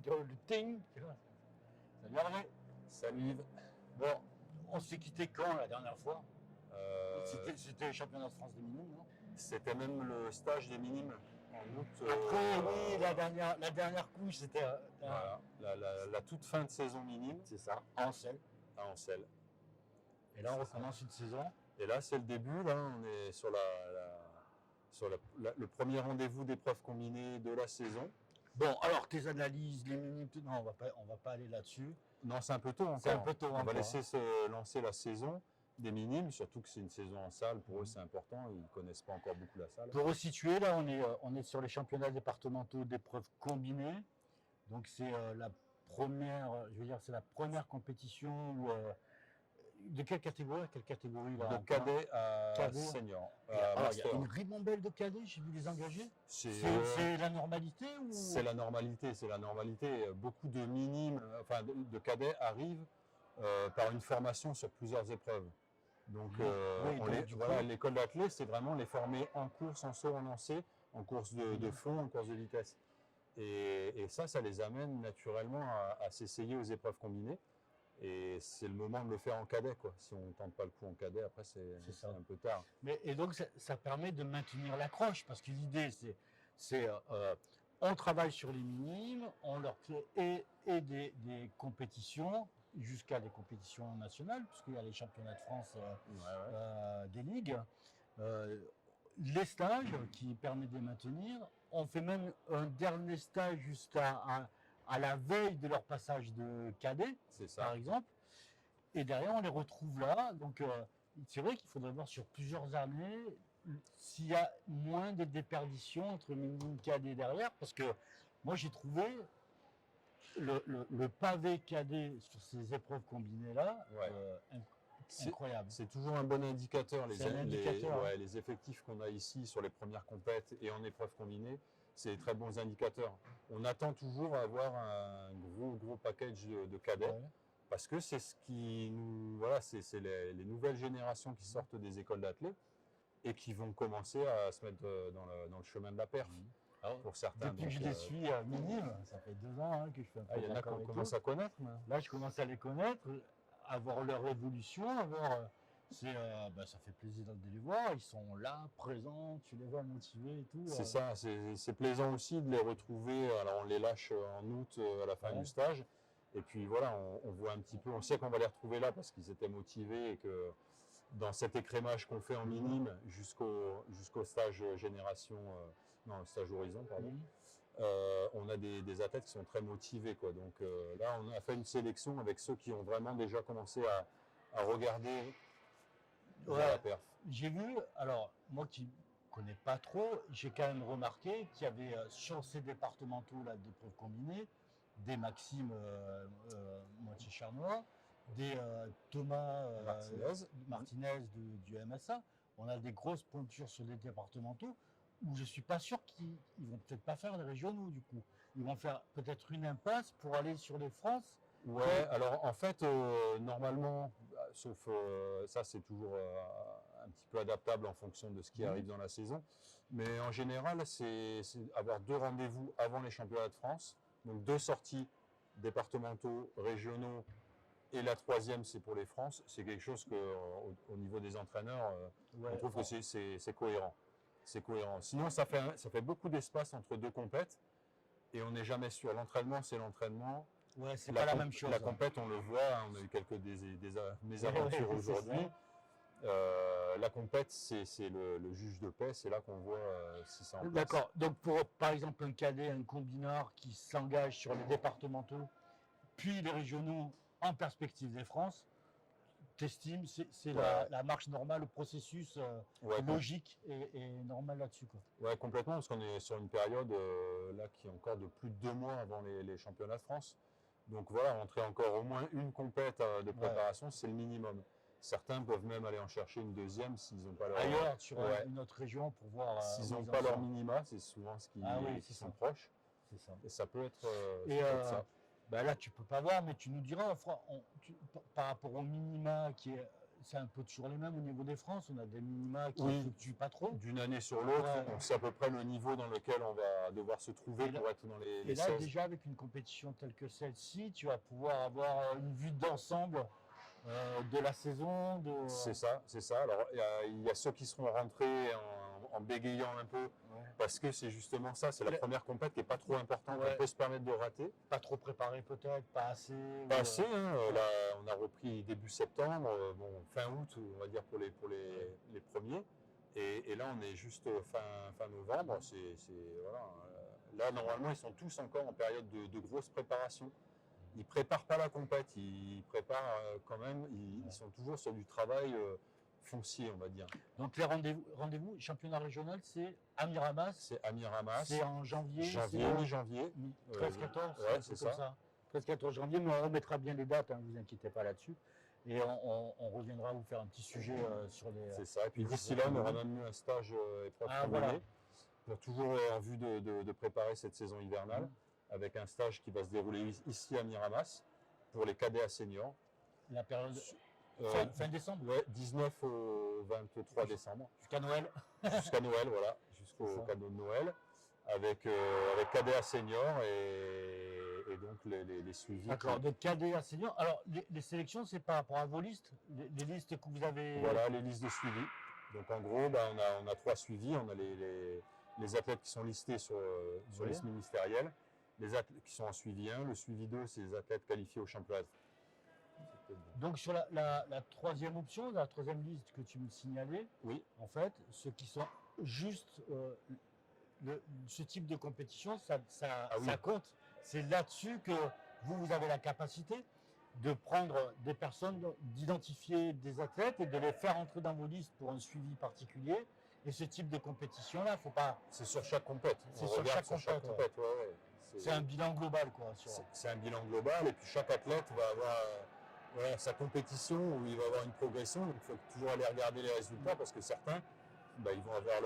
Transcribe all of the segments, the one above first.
le ting. Salut Hervé. Salut Yves. Bon, on s'est quitté quand la dernière fois? Euh, C'était le championnat de France des minimes, non? C'était même le stage des minimes en août. Après, oui, la dernière couche, c'était Voilà, la toute fin de saison minime c'est ça, à Ancel. à Ancel. Et là, on C'est ça. recommence une saison. Et là, c'est le début. Là, on est sur le premier rendez-vous d'épreuves combinées de la saison. Bon, alors tes analyses, les minimes, tout, non, on va pas aller là-dessus. Non, c'est un peu tôt encore. C'est un peu tôt On va encore, laisser se lancer la saison des minimes, surtout que c'est une saison en salle. Pour eux, c'est important. Ils ne connaissent pas encore beaucoup la salle. Pour resituer, là, on est sur les championnats départementaux d'épreuves combinées. Donc c'est la première, je veux dire, c'est la première compétition où, de quelle catégorie là? De cadet à Cadet. senior. Alors, il y a master. une ribambelle de cadets, j'ai vu les engagés. C'est C'est la normalité ou... C'est la normalité, c'est la normalité. Beaucoup de minimes, enfin de cadets arrivent par une formation sur plusieurs épreuves. Donc, Oui, donc, du voilà, coup- l'école d'athlètes, c'est vraiment les former en course, en saut, en lancer, en course de fond, en course de vitesse. Et ça les amène naturellement à s'essayer aux épreuves combinées. Et c'est le moment de le faire en cadet, quoi. Si on ne tente pas le coup en cadet, après c'est ça. un peu tard. Mais, et donc ça permet de maintenir l'accroche, parce que l'idée c'est on travaille sur les minimes, on leur fait et des compétitions jusqu'à des compétitions nationales, puisqu'il y a les championnats de France des ligues, les stages qui permettent de les maintenir. On fait même un dernier stage à la veille de leur passage de cadet, C'est ça. par exemple. Et derrière, on les retrouve là. Donc, c'est vrai qu'il faudrait voir sur plusieurs années s'il y a moins de déperditions entre minime cadet derrière. Parce que moi, j'ai trouvé le pavé cadet sur ces épreuves combinées-là Ouais. incroyable. C'est toujours un bon indicateur. C'est un indicateur, hein. Les effectifs qu'on a ici sur les premières compètes et en épreuves combinées, c'est des très bons indicateurs. On attend toujours à avoir un gros package de cadets. Ouais. Parce que c'est ce qui nous, voilà, c'est les nouvelles générations qui sortent des écoles d'athlètes et qui vont commencer à se mettre dans le chemin de la perf. Alors, Pour certains. depuis que je les suis minime, ça fait 2 ans que je fais un peu Il y en a qu'on commence à connaître. Mais... Là, je commence à les connaître, à voir leur évolution, à voir. Ça fait plaisir de les voir. Ils sont là, présents, tu les vois motivés et tout. C'est ça, c'est plaisant aussi de les retrouver. Alors, on les lâche en août à la fin du stage. Et puis voilà, on voit un petit peu, on sait qu'on va les retrouver là parce qu'ils étaient motivés et que dans cet écrémage qu'on fait en minime jusqu'au stage génération, non, stage horizon, pardon, on a des athlètes qui sont très motivés, quoi. Donc là, on a fait une sélection avec ceux qui ont vraiment déjà commencé à regarder la perf. J'ai vu, alors moi qui connais pas trop, j'ai quand même remarqué qu'il y avait sur ces départementaux là d'épreuves combinées des Maxime moitié charnois, des Thomas Martinez du MSA. On a des grosses pointures sur les départementaux où je suis pas sûr qu'ils vont peut-être pas faire les régionaux du coup. Ils vont faire peut-être une impasse pour aller sur les France. Ouais, alors en fait, normalement, sauf ça c'est toujours un petit peu adaptable en fonction de ce qui arrive dans la saison, mais en général, c'est avoir 2 rendez-vous avant les championnats de France, donc 2 sorties départementaux, régionaux, et la 3e c'est pour les France. C'est quelque chose que au niveau des entraîneurs, on trouve que c'est cohérent. C'est cohérent. Sinon, ça fait beaucoup d'espace entre 2 compètes, et on n'est jamais sûr. L'entraînement, c'est l'entraînement. Ouais, c'est pas la même chose. La compète, on le voit, on a eu quelques mésaventures aujourd'hui. La compète, c'est le juge de paix, c'est là qu'on voit si ça en place. D'accord. Donc pour par exemple un cadet, un combinard qui s'engage sur les départementaux, puis les régionaux en perspective des France, t'estimes c'est la marche normale, le processus logique et normal là-dessus, quoi. Ouais, complètement, parce qu'on est sur une période là qui est encore de plus de 2 mois avant les championnats de France. Donc voilà, rentrer encore au moins une compète de préparation, c'est le minimum. Certains peuvent même aller en chercher une deuxième s'ils n'ont pas leur... Ailleurs, sur une autre région pour voir... S'ils n'ont pas leur minima, c'est souvent ce qui sont proches. C'est ça. Et ça peut être, ça. Ben là, tu peux pas voir, mais tu nous diras, par rapport au minima c'est un peu toujours les mêmes au niveau des France. On a des minima qui Oui. ne fluctuent pas trop. D'une année sur l'autre, Ouais. on sait à peu près le niveau dans lequel on va devoir se trouver Et là- pour être dans les Et là, 16. déjà, avec une compétition telle que celle-ci, tu vas pouvoir avoir une vue d'ensemble de la saison. C'est ça, c'est ça. Alors, il y a ceux qui seront rentrés en bégayant un peu, Ouais. parce que c'est justement ça, c'est la Le- première compète qui n'est pas trop importante, Ouais. on peut se permettre de rater. Pas trop préparé peut-être, pas assez. Pas ou, assez, hein, là, on a repris début septembre, bon, fin août, on va dire pour les premiers. Et là, on est juste fin novembre. Voilà. Là, normalement, ils sont tous encore en période de grosse préparation. Ils préparent pas la compète, ils préparent quand même, ils sont toujours sur du travail foncier, on va dire. Donc les rendez-vous, championnat régional, c'est à Miramas. C'est à Miramas, C'est en janvier. mi-janvier. 13-14, ouais, c'est comme ça. 13-14 janvier, mais on remettra bien les dates, ne vous inquiétez pas là-dessus. Et on reviendra vous faire un petit sujet sur les. C'est ça. Et puis d'ici là, on aura même eu un stage épreuve combinée, voilà. pour toujours en vue de préparer cette saison hivernale, avec un stage qui va se dérouler ici à Miramas pour les cadets à seniors. La période fin décembre. Ouais, 19 au 23 décembre. Jusqu'à Noël. Jusqu'à Noël, voilà, jusqu'au cadeau de Noël, avec cadets à seniors et donc les suivis. D'accord, de cadet à senior. Alors, les sélections, c'est par rapport à vos listes, les listes que vous avez. Voilà, les listes de suivi. Donc en gros, on a 3 suivis. On a les athlètes qui sont listés sur liste ministérielle, les athlètes qui sont en suivi 1. Le suivi 2, c'est les athlètes qualifiés au championnat. Donc sur la troisième option, la troisième liste que tu me signalais, Oui. en fait, ceux qui sont juste ce type de compétition, ça compte. C'est là-dessus que vous avez la capacité de prendre des personnes, d'identifier des athlètes et de les faire entrer dans vos listes pour un suivi particulier. Et ce type de compétition-là, faut pas. C'est sur chaque compète. C'est sur chaque compète. Ouais. C'est un bilan global, quoi. C'est un bilan global, et puis chaque athlète va avoir sa compétition où il va avoir une progression. Donc il faut toujours aller regarder les résultats, parce que certains, ils vont avoir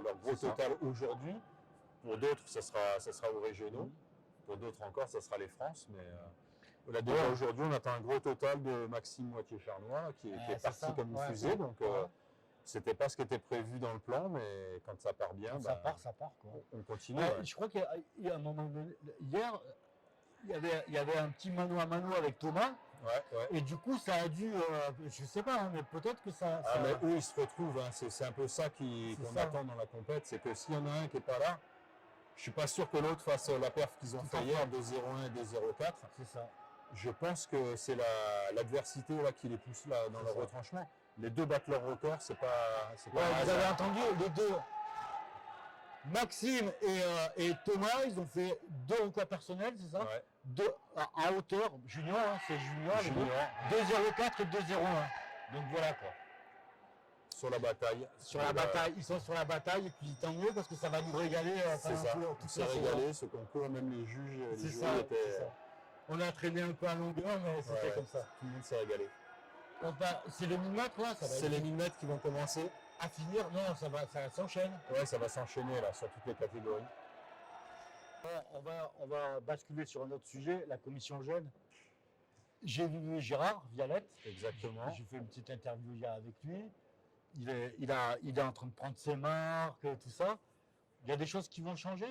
leur gros total aujourd'hui. Pour d'autres, ça sera aux régionaux. Pour d'autres encore, ça sera les France. Mais là, déjà aujourd'hui, on attend un gros total de Maxime Moitié-Charnois qui est parti comme une fusée. Donc c'était pas ce qui était prévu dans le plan, mais quand ça part bien, ça part, quoi. On continue. Je crois qu'il y a un moment donné, hier, il y avait un petit mano à mano avec Thomas. Ouais. Et du coup, ça a dû, je sais pas, mais peut-être que ça. Mais eux, ils se retrouvent. C'est un peu ça qu'on attend dans la compète, c'est que s'il y en a un qui n'est pas là, je suis pas sûr que l'autre fasse la perf qu'ils ont fait hier, 2-0-1 et 2-0-4. C'est ça. Je pense que c'est l'adversité qui les pousse là dans leur retranchement. Les deux battent leur record, c'est pas. Vous avez entendu les deux. Maxime et Thomas, ils ont fait 2 records personnels, c'est ça? Ouais. 2 à hauteur, junior, c'est junior. 2,04 et 2,01. Donc voilà, quoi. Sur la bataille. Ils sont sur la bataille, et puis tant mieux parce que ça va nous régaler. C'est ça. Tout s'est régalé, ce concours, même les juges. C'est ça, étaient. On a traîné un peu à longueur, mais c'était comme ça. Tout le monde s'est régalé. C'est les 1000 mètres, là? C'est les 1000 mètres qui vont commencer. À finir? Non, ça s'enchaîne. Ouais, ça va s'enchaîner là sur toutes les catégories. On va basculer sur un autre sujet, la commission jeune. J'ai vu Gérard Vialette. Exactement. J'ai fait une petite interview hier avec lui. Il est en train de prendre ses marques, tout ça. Il y a des choses qui vont changer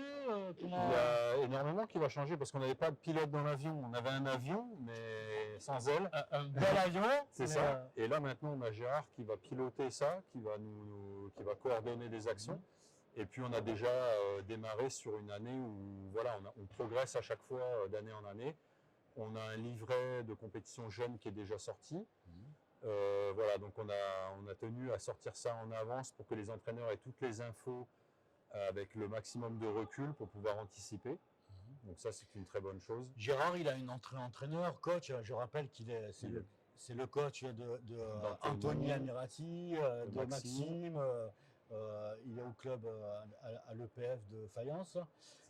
Il y a énormément qui va changer parce qu'on n'avait pas de pilote dans l'avion. On avait un avion, mais sans aile. Un bel avion. C'est ça. Et là, maintenant, on a Gérard qui va piloter ça, qui va coordonner des actions. Et puis, on a déjà démarré sur une année où on progresse à chaque fois d'année en année. On a un livret de compétition jeune qui est déjà sorti. Donc on a tenu à sortir ça en avance pour que les entraîneurs aient toutes les infos avec le maximum de recul pour pouvoir anticiper. Donc ça, c'est une très bonne chose. Gérard, il a une entrée entraîneur, coach. Je rappelle c'est le coach de Anthony Amirati, de Maxime. Il est au club à l'EPF de Fayence.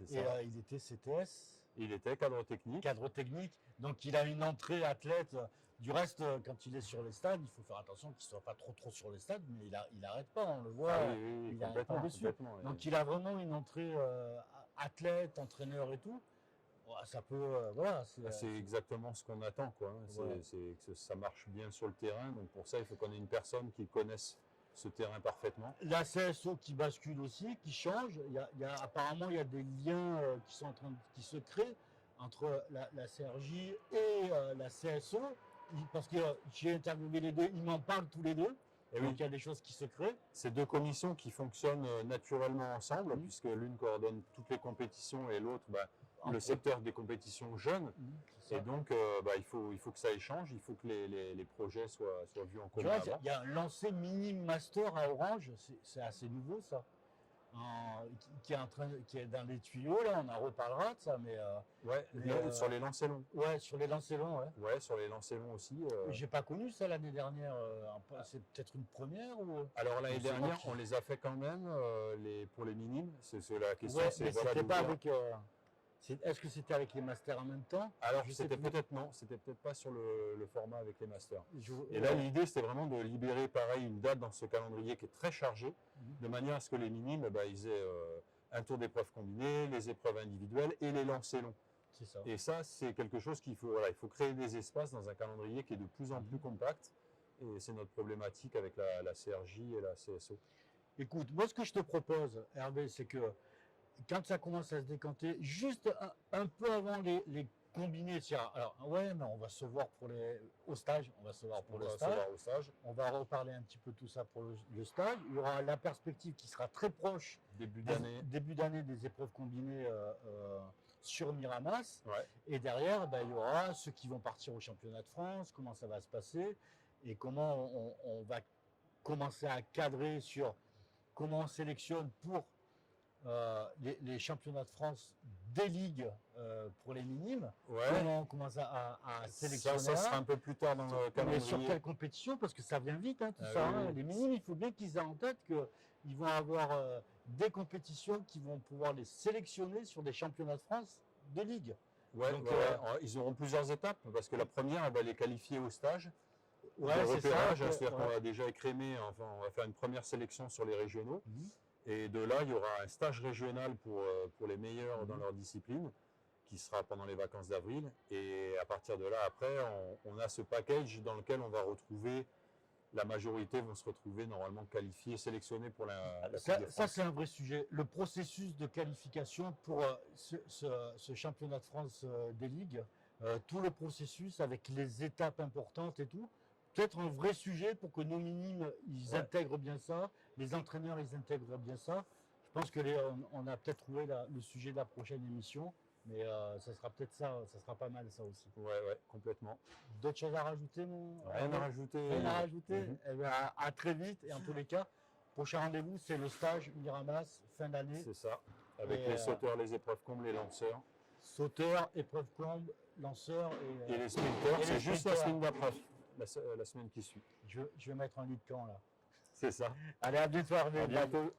Et il était CTS. Il était cadre technique. Cadre technique. Donc il a une entrée athlète. Du reste, quand il est sur les stades, il faut faire attention qu'il ne soit pas trop sur les stades, mais il n'arrête pas, on le voit. Il n'arrête pas dessus. Donc il a vraiment une entrée athlète, entraîneur et tout. Ouais, ça peut, voilà. C'est exactement ce qu'on attend, quoi. Voilà. C'est que ça marche bien sur le terrain. Donc pour ça, il faut qu'on ait une personne qui connaisse ce terrain parfaitement. La CSO qui bascule aussi, qui change. Apparemment, il y a des liens qui sont en train qui se créent entre la CRJ et la CSO. Parce que j'ai interviewé les deux, ils m'en parlent tous les deux. Et Donc oui, il y a des choses qui se créent. c'est deux commissions qui fonctionnent naturellement ensemble, Mhm. puisque l'une coordonne toutes les compétitions et l'autre le Entre- secteur des compétitions jeunes. C'est Et ça. donc, il faut que ça échange, il faut que les projets soient vus en Tu commun. vois, il y a un lancé mini master à Orange, c'est assez nouveau ça. Qui est dans les tuyaux, là, on en reparlera de ça, mais Ouais, Mais, sur les lancers longs. ouais, sur les lancers longs, ouais. Ouais, sur les lancers longs aussi. J'ai pas connu ça l'année dernière, c'est peut-être une première ou. Alors l'année Je sais pas dernière, qui. on les a fait quand même pour les minimes. La question, Ouais, c'est mais voilà, c'était pas d'ouvrir. avec. Est-ce que c'était avec les masters en même temps? Alors Je sais c'était plus. peut-être non, c'était peut-être pas sur le format avec les masters. Et Ouais. là, l'idée, c'était vraiment de libérer, pareil, une date dans ce calendrier qui est très chargé, Mhm. de manière à ce que les minimes, ils aient un tour d'épreuves combiné, les épreuves individuelles et les lancers longs. C'est ça. Et ça, c'est quelque chose qu'il faut, voilà, il faut créer des espaces dans un calendrier qui est de plus en plus compact. Et c'est notre problématique avec la CRJ et la CSO. Écoute, moi ce que je te propose, Hervé, c'est que quand ça commence à se décanter, juste un peu avant les combinés, tiens, alors ouais, mais on va se voir au stage, on va se voir pour On le va se stage. voir au stage, On va reparler un petit peu tout ça pour le stage. Il y aura la perspective qui sera très proche début d'année. début d'année des épreuves combinées sur Miramas. Ouais. Et derrière, il y aura ceux qui vont partir au championnat de France, comment ça va se passer et comment on va commencer à cadrer sur comment on sélectionne pour les championnats de France des ligues pour les minimes. Ouais. Comment on commence à sélectionner. Ça sera un peu plus tard dans le Mais calendrier. sur quelle compétition? Parce que ça vient vite, hein, tout Ah ça. oui, Hein. oui. Les minimes, il faut bien qu'ils aient en tête qu'ils vont avoir des compétitions qui vont pouvoir les sélectionner sur des championnats de France de ligue. Ouais, Donc, ils auront plusieurs étapes parce que la première, elle va les qualifier au stage. Ouais, de c'est repérage, ça. c'est-à-dire qu'on va déjà écrémer, enfin, on va faire une première sélection sur les régionaux. Mhm. Et de là, il y aura un stage régional pour les meilleurs dans leur discipline, qui sera pendant les vacances d'avril. Et à partir de là, après, on a ce package dans lequel on va retrouver, la majorité vont se retrouver normalement qualifiés, sélectionnés pour la Coupe de Ça, France. c'est un vrai sujet. Le processus de qualification pour ce championnat de France des ligues, tout le processus avec les étapes importantes et tout, peut-être un vrai sujet pour que nos minimes, ils Ouais. intègrent bien ça, les entraîneurs, ils intègrent bien ça. Je pense que on a peut-être trouvé le sujet de la prochaine émission, mais ça sera peut-être ça, ça sera pas mal ça aussi. Ouais, complètement. D'autres choses à rajouter, mon Rien à rajouter. Rien à rajouter. Mhm. Eh ben, à très vite et en tous les cas, prochain rendez-vous, c'est le stage Miramas, fin d'année. C'est ça. Avec Et, les sauteurs, les épreuves combles, les lanceurs. Sauteur, épreuve combe, lanceur Et les sprinters, et c'est les juste la sprinters. semaine d'après, la semaine qui suit. Je vais mettre un lit de camp là. C'est ça. Allez, à bientôt, Hervé. À bientôt.